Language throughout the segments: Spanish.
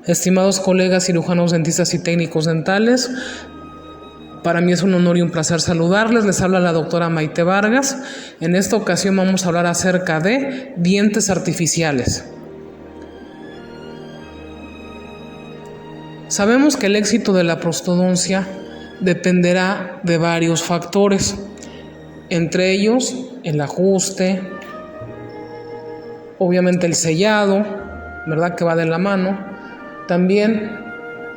Estimados colegas cirujanos, dentistas y técnicos dentales, para mí es un honor y un placer saludarles. Les habla la doctora Maite Vargas. En esta ocasión vamos a hablar acerca de dientes artificiales. Sabemos que el éxito de la prostodoncia dependerá de varios factores, entre ellos el ajuste, obviamente el sellado, ¿verdad?, que va de la mano. También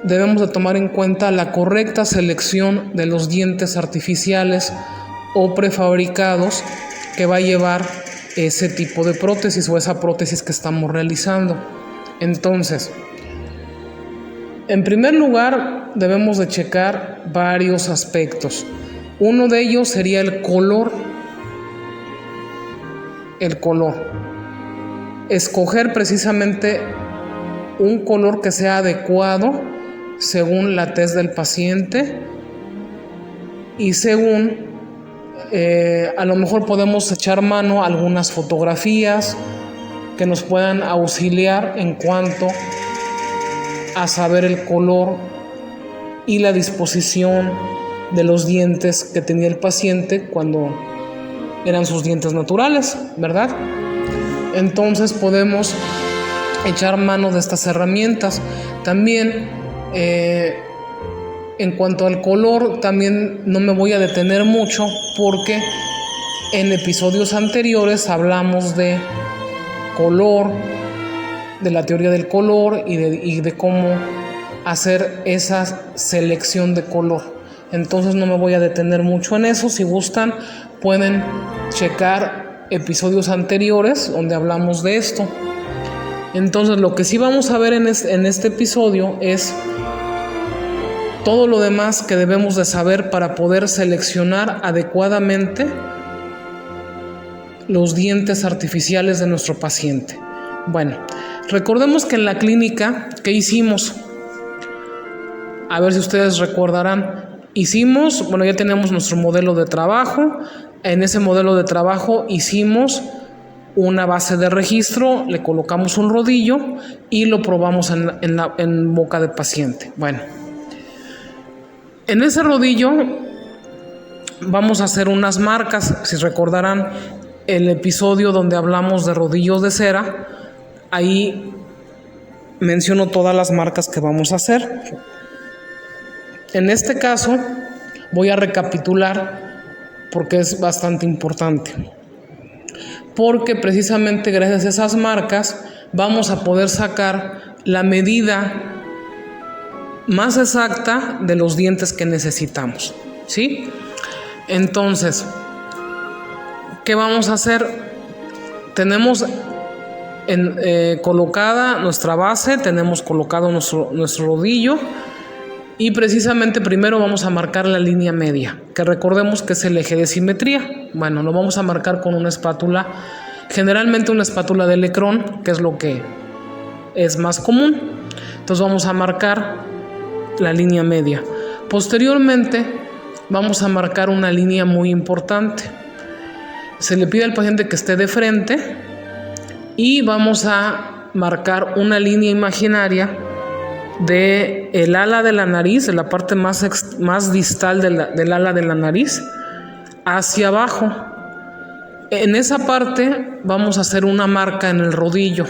debemos de tomar en cuenta la correcta selección de los dientes artificiales o prefabricados que va a llevar ese tipo de prótesis o esa prótesis que estamos realizando. Entonces, en primer lugar, debemos de checar varios aspectos. Uno de ellos sería el color. Escoger precisamente un color que sea adecuado según la tez del paciente y según a lo mejor podemos echar mano a algunas fotografías que nos puedan auxiliar en cuanto a saber el color y la disposición de los dientes que tenía el paciente cuando eran sus dientes naturales, ¿verdad? Entonces podemos echar mano de estas herramientas. También en cuanto al color, también no me voy a detener mucho porque en episodios anteriores hablamos de color, de la teoría del color y de cómo hacer esa selección de color. Entonces no me voy a detener mucho en eso. Si gustan, pueden checar episodios anteriores donde hablamos de esto. Entonces lo que sí vamos a ver en este episodio es todo lo demás que debemos de saber para poder seleccionar adecuadamente los dientes artificiales de nuestro paciente. Bueno, recordemos que en la clínica, ¿qué hicimos? A ver si ustedes recordarán. Ya tenemos nuestro modelo de trabajo. En ese modelo de trabajo hicimos una base de registro, le colocamos un rodillo y lo probamos en boca del paciente. Bueno, en ese rodillo vamos a hacer unas marcas. Si recordarán el episodio donde hablamos de rodillos de cera, ahí menciono todas las marcas que vamos a hacer. En este caso voy a recapitular porque es bastante importante. Porque precisamente gracias a esas marcas vamos a poder sacar la medida más exacta de los dientes que necesitamos, ¿sí? Entonces, ¿qué vamos a hacer? Tenemos colocada nuestra base, tenemos colocado nuestro rodillo y precisamente primero vamos a marcar la línea media, que recordemos que es el eje de simetría. Bueno, lo vamos a marcar con una espátula, generalmente una espátula de Elecron, que es lo que es más común. Entonces vamos a marcar la línea media. Posteriormente vamos a marcar una línea muy importante. Se le pide al paciente que esté de frente y vamos a marcar una línea imaginaria de el ala de la nariz, de la parte más distal del ala de la nariz, hacia abajo. En esa parte vamos a hacer una marca en el rodillo.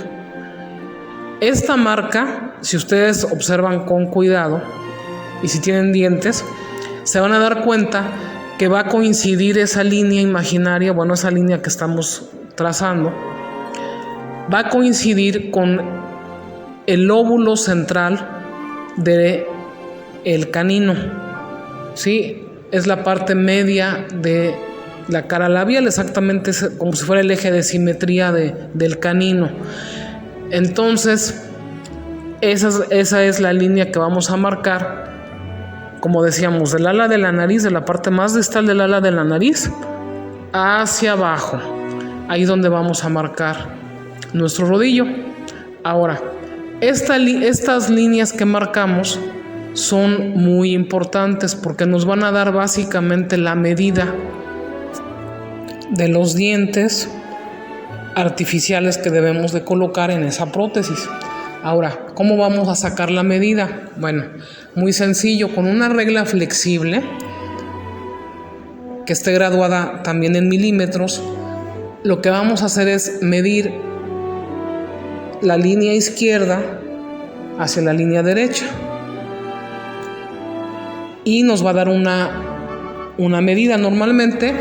Esta marca, si ustedes observan con cuidado y si tienen dientes, se van a dar cuenta que va a coincidir esa línea imaginaria, esa línea que estamos trazando, va a coincidir con el lóbulo central de el canino, ¿sí? Es la parte media de la cara labial, exactamente como si fuera el eje de simetría del canino. Entonces, esa es la línea que vamos a marcar, como decíamos, del ala de la nariz, de la parte más distal del ala de la nariz, hacia abajo. Ahí es donde vamos a marcar nuestro rodillo. Ahora, estas líneas que marcamos son muy importantes porque nos van a dar básicamente la medida de los dientes artificiales que debemos de colocar en esa prótesis. Ahora, ¿cómo vamos a sacar la medida? Bueno, muy sencillo, con una regla flexible que esté graduada también en milímetros. Lo que vamos a hacer es medir la línea izquierda hacia la línea derecha y nos va a dar una medida. Normalmente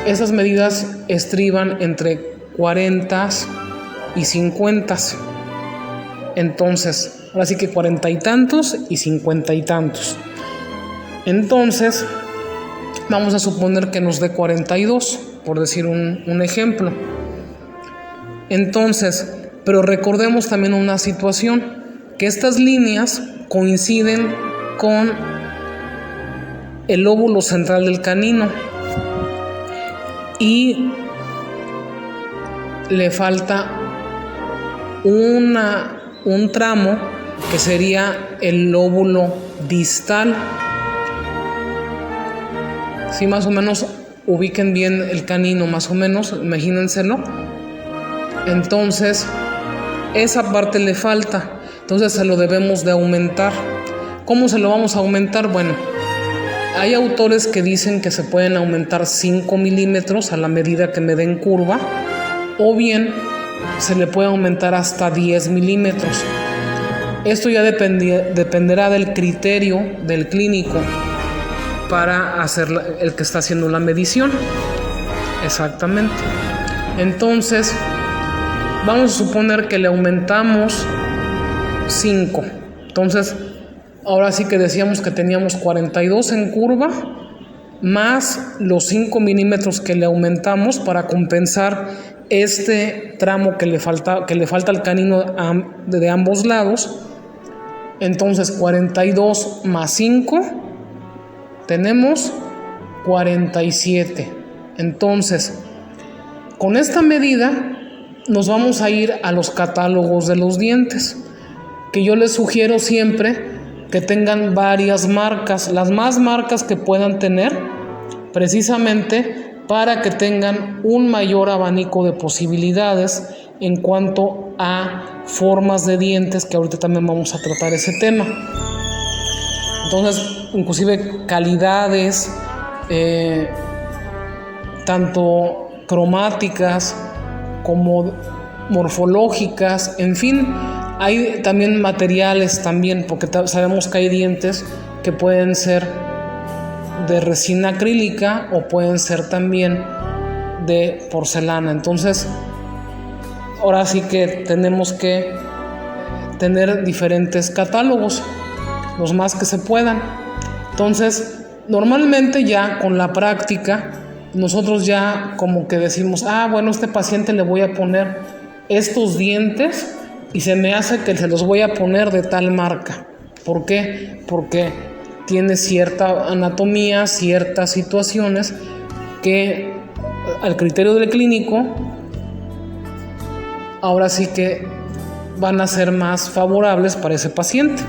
esas medidas estriban entre 40 y 50. Entonces, ahora sí que 40 y tantos y 50 y tantos. Entonces, vamos a suponer que nos dé 42, por decir un ejemplo. Entonces, pero recordemos también una situación, que estas líneas coinciden con el lóbulo central del canino y le falta un tramo que sería el lóbulo distal. Si más o menos ubiquen bien el canino, más o menos, imagínenselo. Entonces, esa parte le falta, entonces se lo debemos de aumentar. ¿Cómo se lo vamos a aumentar? Bueno, hay autores que dicen que se pueden aumentar 5 milímetros a la medida que me den curva, o bien se le puede aumentar hasta 10 milímetros. Esto ya dependerá del criterio del clínico para hacer el que está haciendo la medición. Exactamente. Entonces, vamos a suponer que le aumentamos 5. Entonces, ahora sí que decíamos que teníamos 42 en curva, más los 5 milímetros que le aumentamos para compensar este tramo que le falta al canino de ambos lados. Entonces, 42 más 5, tenemos 47. Entonces, con esta medida nos vamos a ir a los catálogos de los dientes, que yo les sugiero siempre que tengan varias marcas, las más marcas que puedan tener, precisamente para que tengan un mayor abanico de posibilidades en cuanto a formas de dientes, que ahorita también vamos a tratar ese tema. Entonces, inclusive calidades, tanto cromáticas como morfológicas, en fin, hay también materiales también, porque sabemos que hay dientes que pueden ser de resina acrílica o pueden ser también de porcelana. Entonces, ahora sí que tenemos que tener diferentes catálogos, los más que se puedan. Entonces, normalmente ya con la práctica, nosotros ya como que decimos, bueno, a este paciente le voy a poner estos dientes y se me hace que se los voy a poner de tal marca. ¿Por qué? Porque tiene cierta anatomía, ciertas situaciones que al criterio del clínico ahora sí que van a ser más favorables para ese paciente.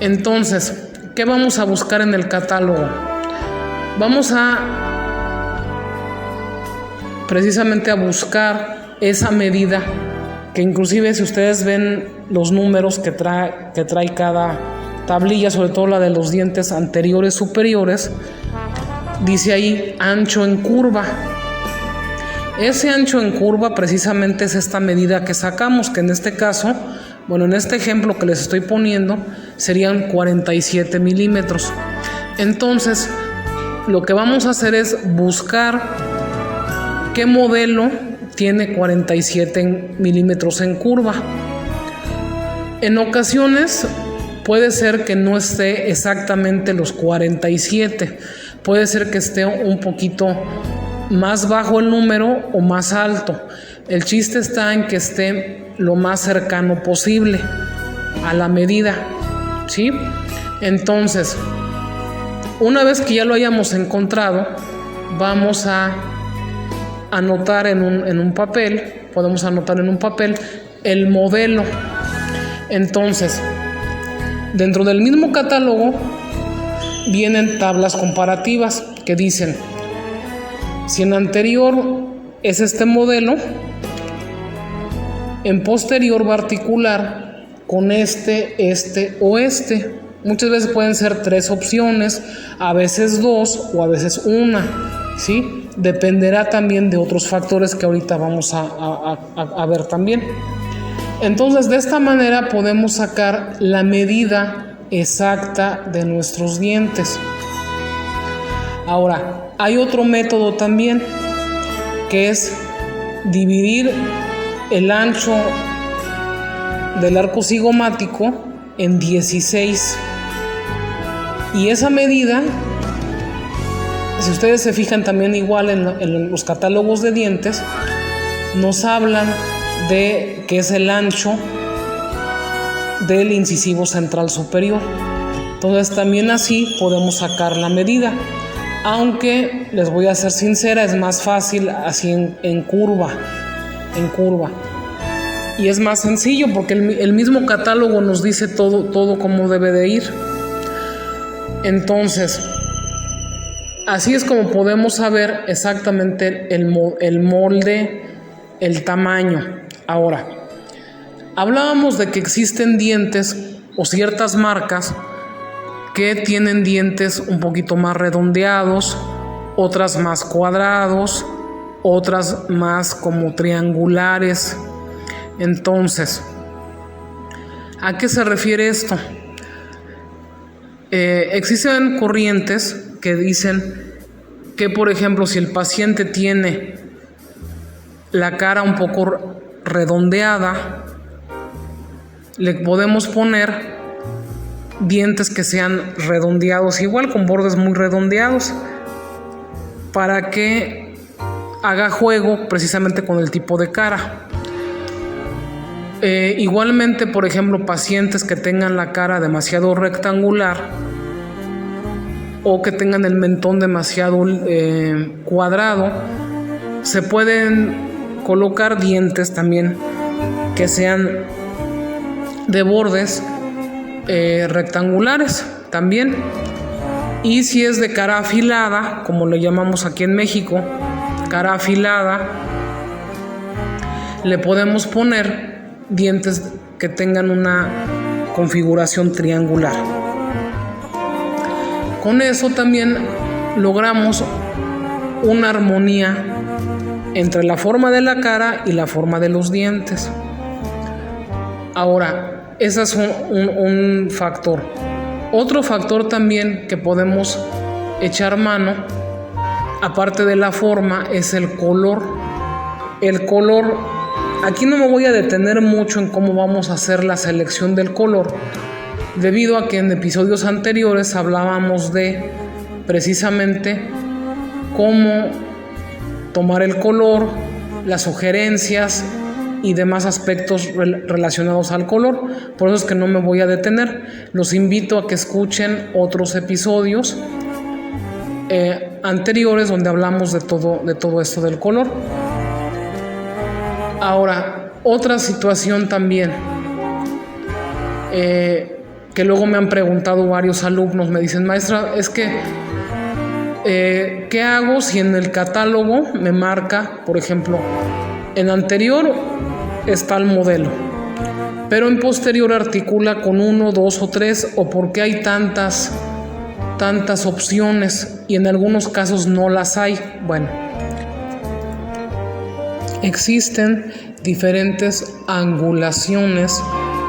Entonces, ¿qué vamos a buscar en el catálogo? Vamos precisamente a buscar esa medida, que inclusive si ustedes ven los números que trae cada tablilla, sobre todo la de los dientes anteriores superiores, dice ahí ancho en curva. Ese ancho en curva precisamente es esta medida que sacamos, que en este caso, bueno, en este ejemplo que les estoy poniendo, serían 47 milímetros. Entonces, lo que vamos a hacer es buscar qué modelo tiene 47 milímetros en curva. En ocasiones puede ser que no esté exactamente los 47, puede ser que esté un poquito más bajo el número o más alto. El chiste está en que esté lo más cercano posible a la medida, ¿sí? Entonces, una vez que ya lo hayamos encontrado, vamos a anotar en un papel, podemos anotar en un papel el modelo. Entonces, dentro del mismo catálogo vienen tablas comparativas que dicen, si en anterior es este modelo, En posterior va a articular con este o este. Muchas veces pueden ser 3 opciones, a veces 2 o a veces 1, ¿sí? Dependerá también de otros factores que ahorita vamos a ver también. Entonces, de esta manera podemos sacar la medida exacta de nuestros dientes. Ahora, hay otro método también, que es dividir el ancho del arco cigomático en 16. Y esa medida, si ustedes se fijan también igual en los catálogos de dientes, nos hablan de que es el ancho del incisivo central superior. Entonces también así podemos sacar la medida, aunque les voy a ser sincera, es más fácil así en curva, y es más sencillo porque el mismo catálogo nos dice todo cómo debe de ir. Entonces, así es como podemos saber exactamente el molde, el tamaño. Ahora, hablábamos de que existen dientes o ciertas marcas que tienen dientes un poquito más redondeados, otras más cuadrados, otras más como triangulares. Entonces, ¿a qué se refiere esto? Existen corrientes que dicen que, por ejemplo, si el paciente tiene la cara un poco redondeada, le podemos poner dientes que sean redondeados, igual con bordes muy redondeados, para que haga juego precisamente con el tipo de cara. Igualmente, por ejemplo, pacientes que tengan la cara demasiado rectangular o que tengan el mentón demasiado cuadrado, se pueden colocar dientes también que sean de bordes rectangulares también. Y si es de cara afilada, como le llamamos aquí en México, cara afilada, le podemos poner dientes que tengan una configuración triangular. Con eso también logramos una armonía entre la forma de la cara y la forma de los dientes. Ahora, ese es un factor. Otro factor también que podemos echar mano, aparte de la forma, es el color. El color, aquí no me voy a detener mucho en cómo vamos a hacer la selección del color, debido a que en episodios anteriores hablábamos de precisamente cómo tomar el color, las sugerencias y demás aspectos relacionados al color. Por eso es que no me voy a detener. Los invito a que escuchen otros episodios anteriores donde hablamos de todo esto del color. Ahora, otra situación también que luego me han preguntado varios alumnos, me dicen: maestra, es que ¿qué hago si en el catálogo me marca, por ejemplo, en anterior está el modelo, pero en posterior articula con 1, 2 o 3, o porque hay tantas opciones y en algunos casos no las hay? Bueno, existen diferentes angulaciones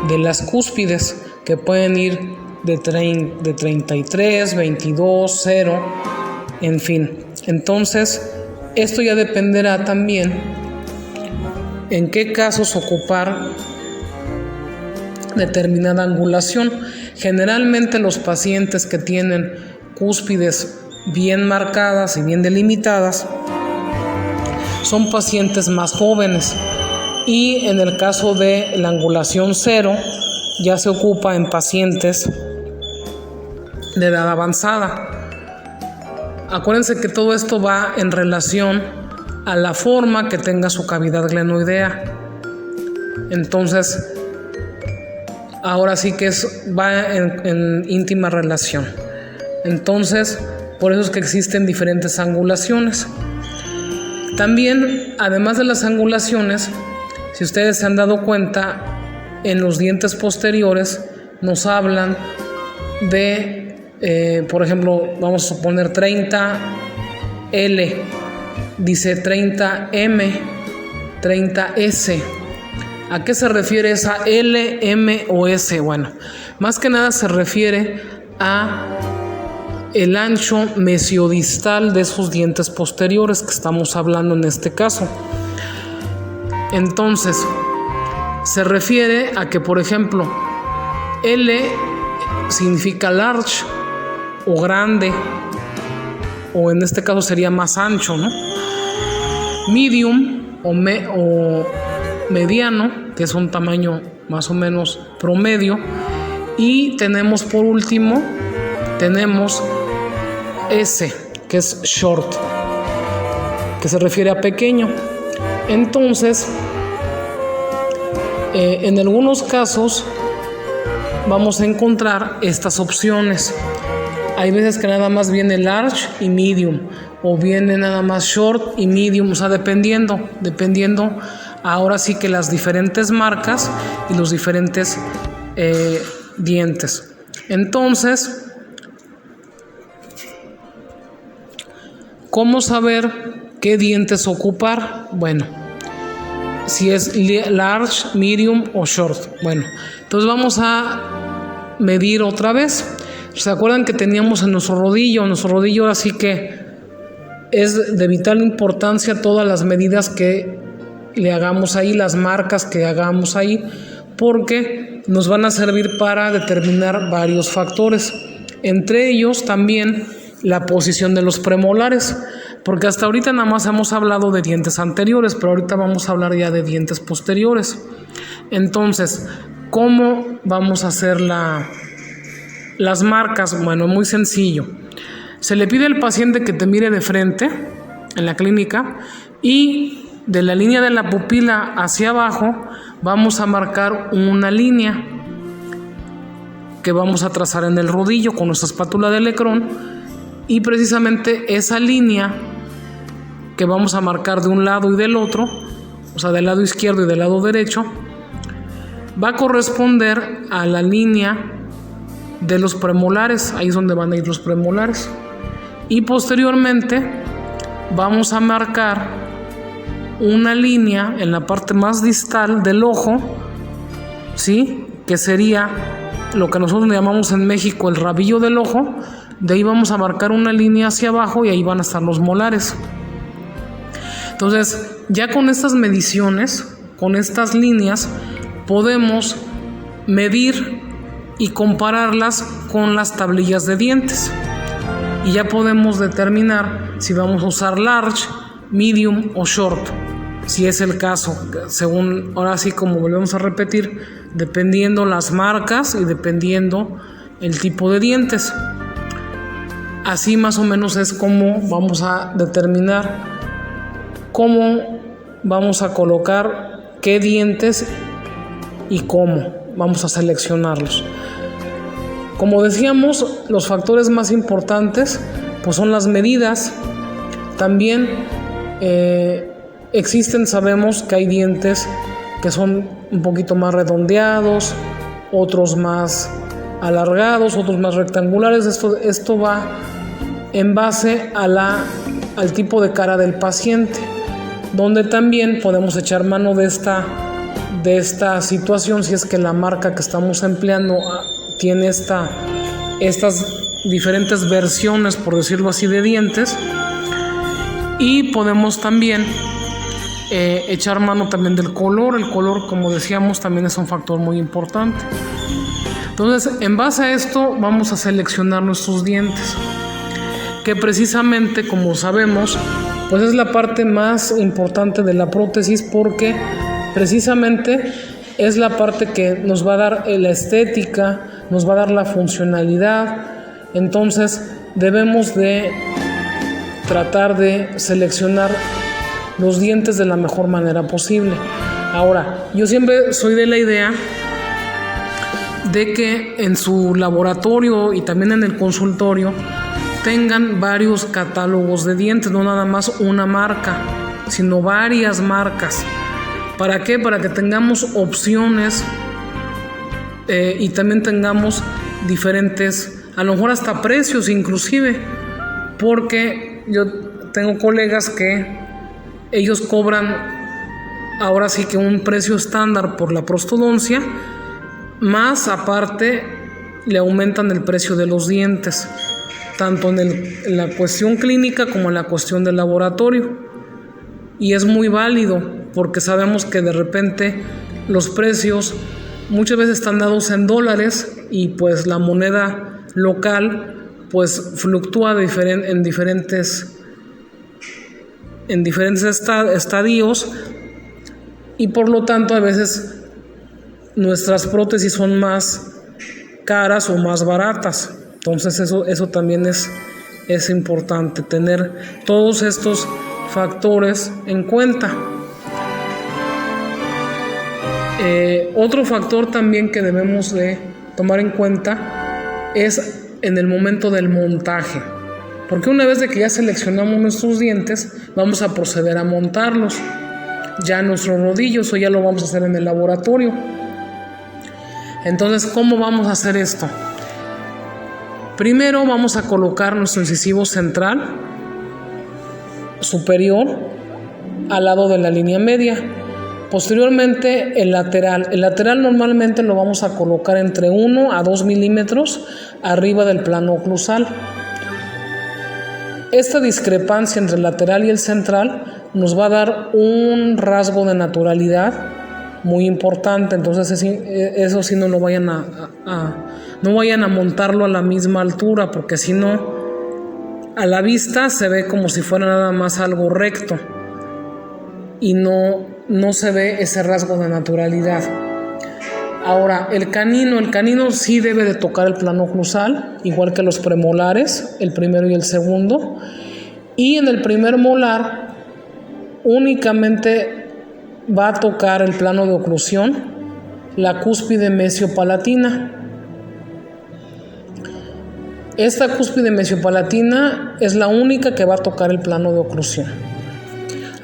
de las cúspides que pueden ir de 33, 22, 0, en fin. Entonces, esto ya dependerá también en qué casos ocupar determinada angulación. Generalmente los pacientes que tienen cúspides bien marcadas y bien delimitadas son pacientes más jóvenes, y en el caso de la angulación 0 ya se ocupa en pacientes de edad avanzada. Acuérdense que todo esto va en relación a la forma que tenga su cavidad glenoidea. Entonces, ahora sí que va en íntima relación. Entonces, por eso es que existen diferentes angulaciones. También, además de las angulaciones, Si ustedes se han dado cuenta, en los dientes posteriores nos hablan de, por ejemplo, vamos a suponer 30L, dice 30M, 30S. ¿A qué se refiere esa L, M o S? Bueno, más que nada se refiere a el ancho mesiodistal de esos dientes posteriores que estamos hablando en este caso. Entonces, se refiere a que, por ejemplo, L significa large o grande, o en este caso sería más ancho, ¿no? Medium o mediano, que es un tamaño más o menos promedio. Y tenemos por último, tenemos S, que es short, que se refiere a pequeño. Entonces, en algunos casos vamos a encontrar estas opciones. Hay veces que nada más viene large y medium, o viene nada más short y medium, o sea, dependiendo ahora sí que las diferentes marcas y los diferentes dientes. Entonces, ¿cómo saber qué dientes ocupar? Bueno, si es large, medium o short. Bueno, entonces vamos a medir otra vez. ¿Se acuerdan que teníamos en nuestro rodillo? Nuestro rodillo ahora sí que es de vital importancia todas las medidas que le hagamos ahí, las marcas que hagamos ahí, porque nos van a servir para determinar varios factores. Entre ellos también la posición de los premolares, porque hasta ahorita nada más hemos hablado de dientes anteriores, pero ahorita vamos a hablar ya de dientes posteriores. Entonces, ¿cómo vamos a hacer las marcas? Bueno, muy sencillo. Se le pide al paciente que te mire de frente en la clínica y de la línea de la pupila hacia abajo vamos a marcar una línea que vamos a trazar en el rodillo con nuestra espátula de Leckrone, y precisamente esa línea que vamos a marcar de un lado y del otro, o sea, del lado izquierdo y del lado derecho, va a corresponder a la línea de los premolares. Ahí es donde van a ir los premolares, y posteriormente vamos a marcar una línea en la parte más distal del ojo, ¿sí? Que sería lo que nosotros llamamos en México el rabillo del ojo. De ahí vamos a marcar una línea hacia abajo y ahí van a estar los molares. Entonces, ya con estas mediciones, con estas líneas, podemos medir y compararlas con las tablillas de dientes, y ya podemos determinar si vamos a usar large, medium o short, si es el caso, según, ahora sí, como volvemos a repetir, dependiendo las marcas y dependiendo el tipo de dientes. Así más o menos es como vamos a determinar cómo vamos a colocar qué dientes y cómo vamos a seleccionarlos. Como decíamos, los factores más importantes pues son las medidas. También sabemos que hay dientes que son un poquito más redondeados, otros más alargados, otros más rectangulares. Esto va en base al tipo de cara del paciente, donde también podemos echar mano de esta situación si es que la marca que estamos empleando tiene estas diferentes versiones, por decirlo así, de dientes. Y podemos también echar mano también del color. El color, como decíamos, también es un factor muy importante. Entonces, en base a esto vamos a seleccionar nuestros dientes, que precisamente, como sabemos, pues es la parte más importante de la prótesis, porque precisamente es la parte que nos va a dar la estética, nos va a dar la funcionalidad. Entonces debemos de tratar de seleccionar los dientes de la mejor manera posible. Ahora, yo siempre soy de la idea de que en su laboratorio y también en el consultorio tengan varios catálogos de dientes, no nada más una marca, sino varias marcas. ¿Para qué? Para que tengamos opciones y también tengamos diferentes, a lo mejor hasta precios inclusive, porque yo tengo colegas que ellos cobran ahora sí que un precio estándar por la prostodoncia, más aparte le aumentan el precio de los dientes, tanto en la cuestión clínica como en la cuestión del laboratorio. Y es muy válido porque sabemos que de repente los precios muchas veces están dados en dólares y pues la moneda local pues fluctúa en diferentes estadios, y por lo tanto a veces nuestras prótesis son más caras o más baratas. Entonces eso también es importante tener todos estos factores en cuenta. Otro factor también que debemos de tomar en cuenta es en el momento del montaje, porque una vez de que ya seleccionamos nuestros dientes, vamos a proceder a montarlos ya en nuestros rodillos, o ya lo vamos a hacer en el laboratorio. Entonces, ¿cómo vamos a hacer esto? Primero vamos a colocar nuestro incisivo central superior al lado de la línea media. Posteriormente el lateral normalmente lo vamos a colocar entre 1 a 2 milímetros arriba del plano oclusal. Esta discrepancia entre el lateral y el central nos va a dar un rasgo de naturalidad muy importante. Entonces eso sí no vayan a montarlo a la misma altura, porque si no, a la vista se ve como si fuera nada más algo recto y no se ve ese rasgo de naturalidad. Ahora, el canino sí debe de tocar el plano oclusal, igual que los premolares, el primero y el segundo. Y en el primer molar únicamente va a tocar el plano de oclusión la cúspide mesiopalatina. Esta cúspide mesiopalatina es la única que va a tocar el plano de oclusión.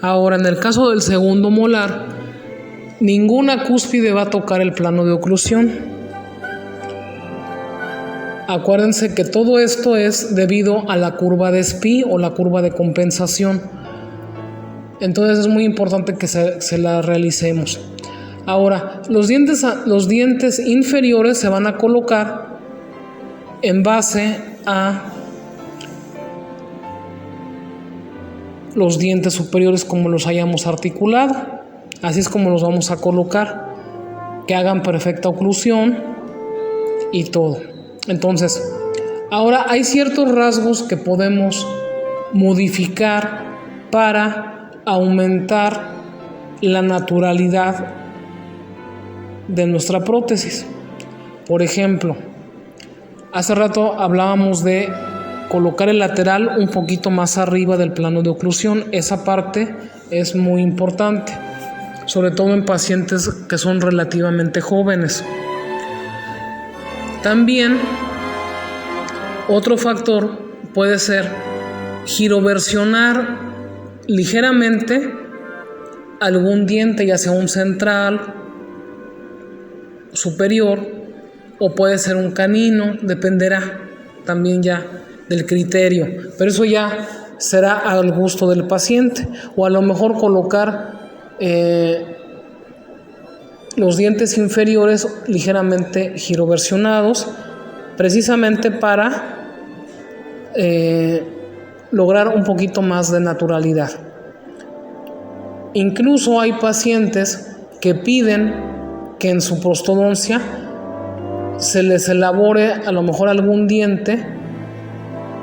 Ahora, en el caso del segundo molar, ninguna cúspide va a tocar el plano de oclusión. Acuérdense que todo esto es debido a la curva de Spee o la curva de compensación. Entonces es muy importante que se la realicemos. Ahora, los dientes inferiores se van a colocar en base a los dientes superiores como los hayamos articulado. Así es como los vamos a colocar, que hagan perfecta oclusión y todo. Entonces, ahora hay ciertos rasgos que podemos modificar para aumentar la naturalidad de nuestra prótesis. Por ejemplo, hace rato hablábamos de colocar el lateral un poquito más arriba del plano de oclusión. Esa parte es muy importante, sobre todo en pacientes que son relativamente jóvenes. También otro factor puede ser giroversionar ligeramente algún diente, ya sea un central, superior, o puede ser un canino, dependerá también ya del criterio, pero eso ya será al gusto del paciente. O a lo mejor colocar los dientes inferiores ligeramente giroversionados, precisamente para lograr un poquito más de naturalidad. Incluso hay pacientes que piden que en su prostodoncia se les elabore a lo mejor algún diente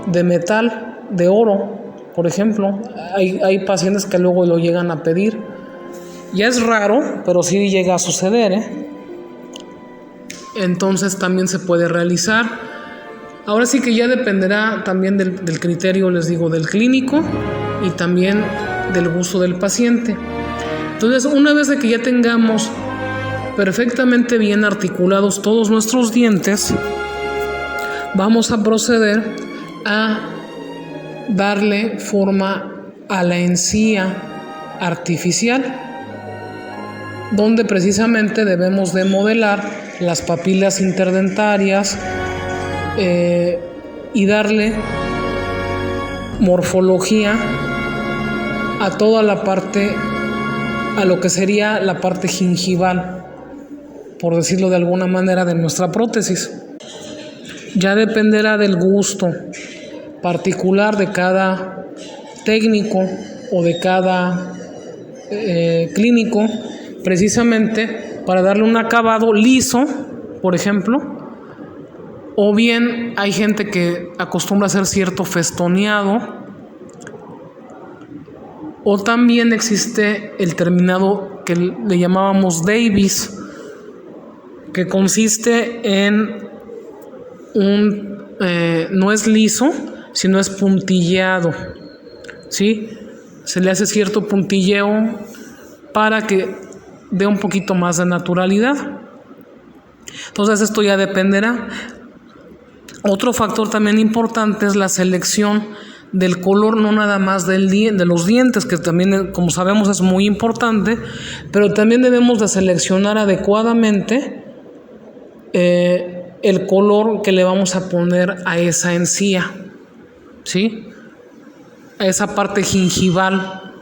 de metal, de oro, por ejemplo. Hay pacientes que luego lo llegan a pedir. Ya es raro, pero sí llega a suceder, Entonces también se puede realizar. Ahora sí que ya dependerá también del criterio, les digo, del clínico y también del gusto del paciente. Entonces, una vez de que ya tengamos perfectamente bien articulados todos nuestros dientes, vamos a proceder a darle forma a la encía artificial. donde precisamente debemos de modelar las papilas interdentarias y darle morfología a toda la parte, a lo que sería la parte gingival, por decirlo de alguna manera, de nuestra prótesis. Ya dependerá del gusto particular de cada técnico o de cada clínico, precisamente para darle un acabado liso, por ejemplo, o bien hay gente que acostumbra a hacer cierto festoneado, o también existe el terminado que le llamábamos Davis, que consiste en no es liso, sino es puntilleado, ¿sí? Se le hace cierto puntilleo para que dé un poquito más de naturalidad. Entonces esto ya dependerá. Otro factor también importante es la selección del color, no nada más de los dientes, que también, como sabemos, es muy importante, pero también debemos de seleccionar adecuadamente el color que le vamos a poner a esa encía, ¿sí? A esa parte gingival,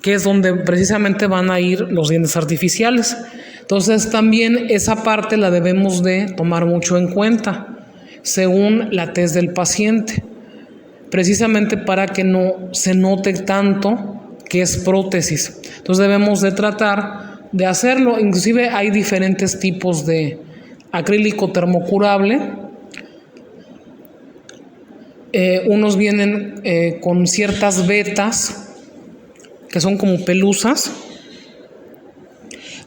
que es donde precisamente van a ir los dientes artificiales. Entonces también esa parte la debemos de tomar mucho en cuenta, según la tez del paciente, precisamente para que no se note tanto que es prótesis. Entonces debemos de tratar de hacerlo. Inclusive hay diferentes tipos de acrílico termocurable. Unos vienen con ciertas vetas que son como pelusas,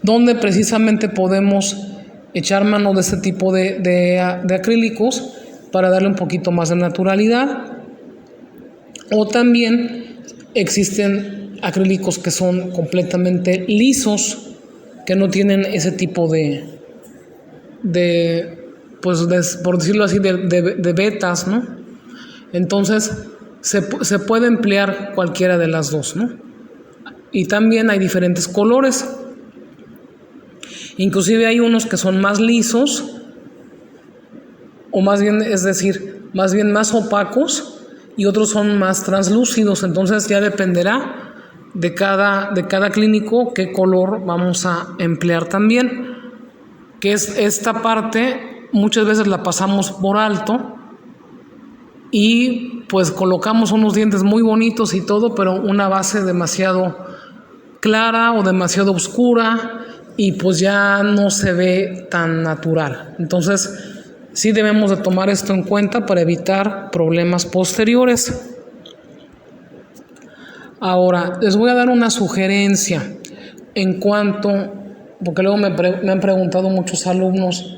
donde precisamente podemos echar mano de este tipo de acrílicos para darle un poquito más de naturalidad. O también existen acrílicos que son completamente lisos, que no tienen ese tipo por decirlo así, de vetas, ¿no? Entonces se puede emplear cualquiera de las dos, ¿no? Y también hay diferentes colores. Inclusive hay unos que son más lisos, o más bien, es decir, más opacos, y otros son más translúcidos. Entonces ya dependerá de cada clínico qué color vamos a emplear también, que es esta parte, muchas veces la pasamos por alto y pues colocamos unos dientes muy bonitos y todo, pero una base demasiado clara o demasiado oscura, y pues ya no se ve tan natural. Entonces sí debemos de tomar esto en cuenta para evitar problemas posteriores. Ahora les voy a dar una sugerencia en cuanto, porque luego me han preguntado muchos alumnos: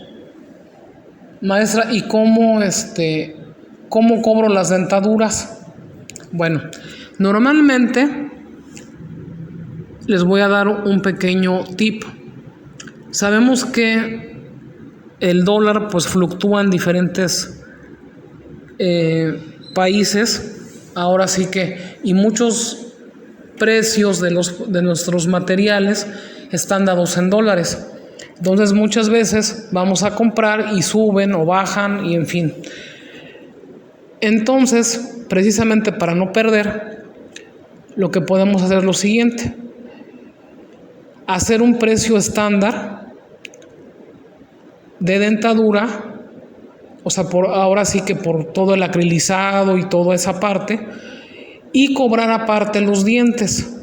maestra, ¿y cómo cobro las dentaduras? Bueno, normalmente les voy a dar un pequeño tip. Sabemos que el dólar pues fluctúa en diferentes países, ahora sí que, y muchos precios de nuestros materiales están dados en dólares. Entonces muchas veces vamos a comprar y suben o bajan, y en fin. Entonces, precisamente para no perder, lo que podemos hacer es lo siguiente: hacer un precio estándar de dentadura, o sea, ahora sí que por todo el acrilizado y toda esa parte, y cobrar aparte los dientes,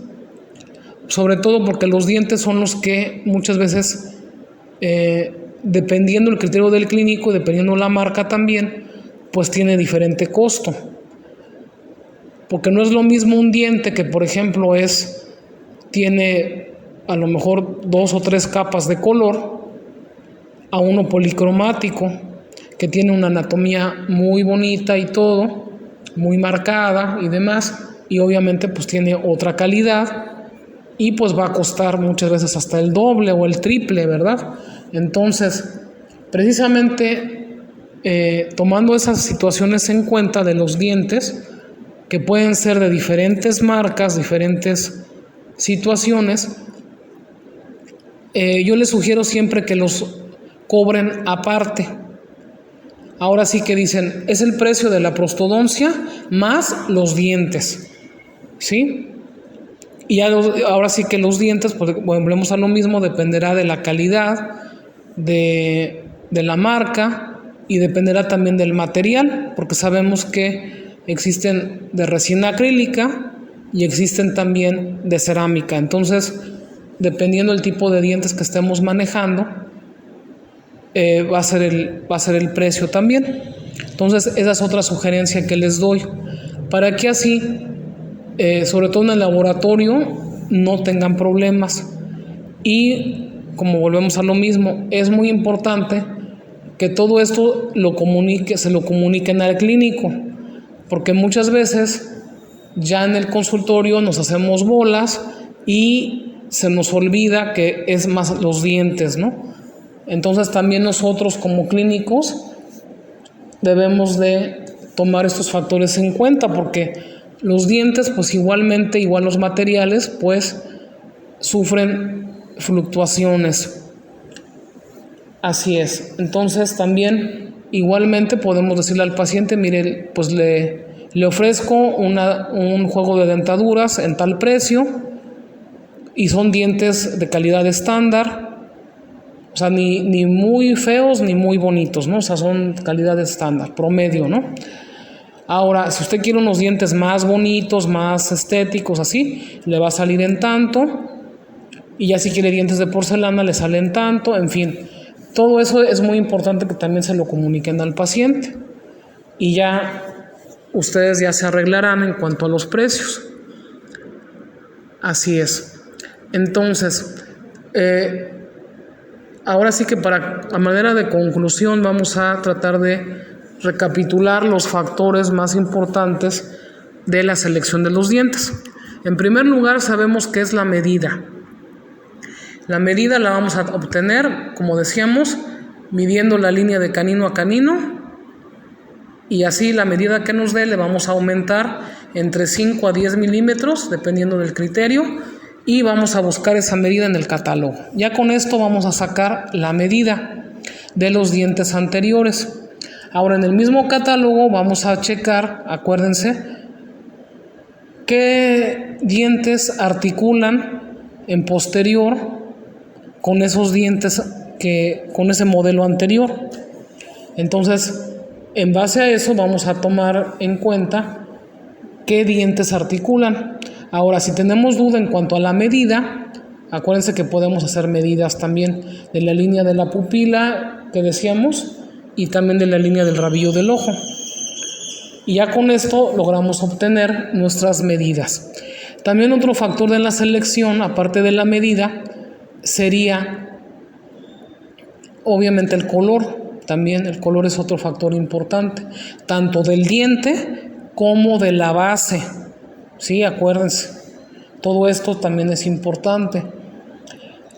sobre todo porque los dientes son los que muchas veces, dependiendo del criterio del clínico, dependiendo la marca también, pues tiene diferente costo, porque no es lo mismo un diente que, por ejemplo, tiene a lo mejor 2 o 3 capas de color, a uno policromático que tiene una anatomía muy bonita y todo, muy marcada y demás, y obviamente pues tiene otra calidad, y pues va a costar muchas veces hasta el doble o el triple, ¿verdad? Entonces, precisamente tomando esas situaciones en cuenta de los dientes, que pueden ser de diferentes marcas, diferentes situaciones, yo les sugiero siempre que los cobren aparte. Ahora sí que dicen, es el precio de la prostodoncia más los dientes, ¿sí? Y ahora sí que los dientes, pues volvemos a lo mismo, dependerá de la calidad, de la marca y dependerá también del material, porque sabemos que existen de resina acrílica y existen también de cerámica. Entonces, dependiendo del tipo de dientes que estemos manejando, va a ser el precio también. Entonces, esa es otra sugerencia que les doy, para que así, sobre todo en el laboratorio, no tengan problemas. Y como volvemos a lo mismo, es muy importante que todo esto se lo comuniquen al clínico, porque muchas veces ya en el consultorio nos hacemos bolas y se nos olvida que es más los dientes, ¿no? Entonces también nosotros como clínicos debemos de tomar estos factores en cuenta, porque los dientes, pues igualmente, igual los materiales, pues sufren fluctuaciones. Así es. Entonces también igualmente podemos decirle al paciente, mire, pues le ofrezco un juego de dentaduras en tal precio y son dientes de calidad estándar. O sea, ni muy feos ni muy bonitos, ¿no? O sea, son calidad estándar, promedio, ¿no? Ahora, si usted quiere unos dientes más bonitos, más estéticos, así, le va a salir en tanto. Y ya si quiere dientes de porcelana, le salen tanto. En fin, todo eso es muy importante que también se lo comuniquen al paciente. Y ya ustedes ya se arreglarán en cuanto a los precios. Así es. Entonces, ahora sí que a manera de conclusión vamos a tratar de recapitular los factores más importantes de la selección de los dientes. En primer lugar, sabemos que es la medida. La medida la vamos a obtener, como decíamos, midiendo la línea de canino a canino, y así la medida que nos dé le vamos a aumentar entre 5 a 10 milímetros, dependiendo del criterio, y vamos a buscar esa medida en el catálogo. Ya con esto vamos a sacar la medida de los dientes anteriores. Ahora en el mismo catálogo vamos a checar, acuérdense, qué dientes articulan en posterior con esos dientes con ese modelo anterior. Entonces, en base a eso vamos a tomar en cuenta qué dientes articulan. Ahora, si tenemos duda en cuanto a la medida, acuérdense que podemos hacer medidas también de la línea de la pupila que decíamos y también de la línea del rabillo del ojo. Y ya con esto logramos obtener nuestras medidas. También otro factor de la selección, aparte de la medida, sería obviamente el color. También el color es otro factor importante, tanto del diente como de la base. Sí, acuérdense, todo esto también es importante.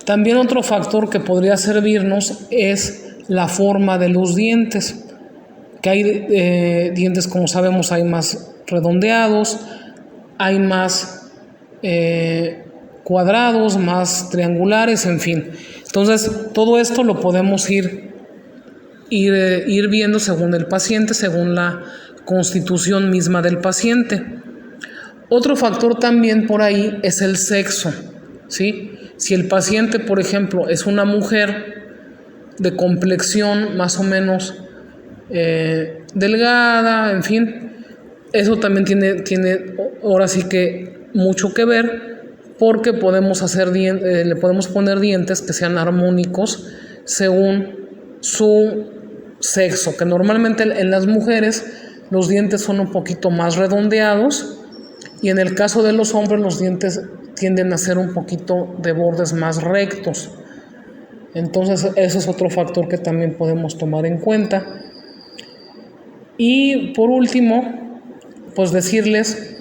También otro factor que podría servirnos es la forma de los dientes, que hay dientes, como sabemos, hay más redondeados, hay más cuadrados, más triangulares, en fin. Entonces, todo esto lo podemos ir viendo según el paciente, según la constitución misma del paciente. Otro factor también por ahí es el sexo, ¿sí? Si el paciente, por ejemplo, es una mujer de complexión más o menos delgada, en fin, eso también tiene ahora sí que mucho que ver, porque podemos le podemos poner dientes que sean armónicos según su sexo, que normalmente en las mujeres los dientes son un poquito más redondeados y en el caso de los hombres los dientes tienden a ser un poquito de bordes más rectos. Entonces ese es otro factor que también podemos tomar en cuenta. Y por último, pues decirles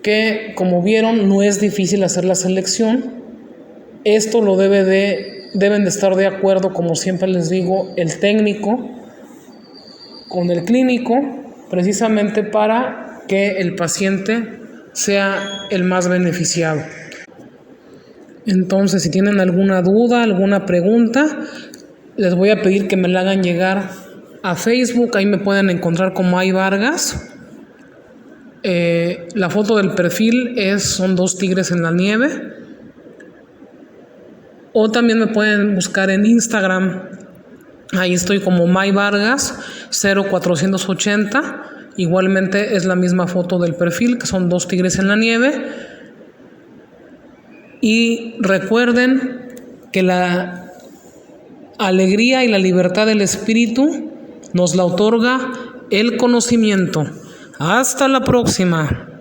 que, como vieron, no es difícil hacer la selección. Esto lo deben de estar de acuerdo, como siempre les digo, el técnico con el clínico, precisamente para que el paciente sea el más beneficiado. Entonces, si tienen alguna duda, alguna pregunta, les voy a pedir que me la hagan llegar a Facebook. Ahí me pueden encontrar como Ay Vargas. La foto del perfil son 2 tigres en la nieve. O también me pueden buscar en Instagram. Ahí estoy como May Vargas 0480. Igualmente es la misma foto del perfil, que son 2 tigres en la nieve. Y recuerden que la alegría y la libertad del espíritu nos la otorga el conocimiento. Hasta la próxima.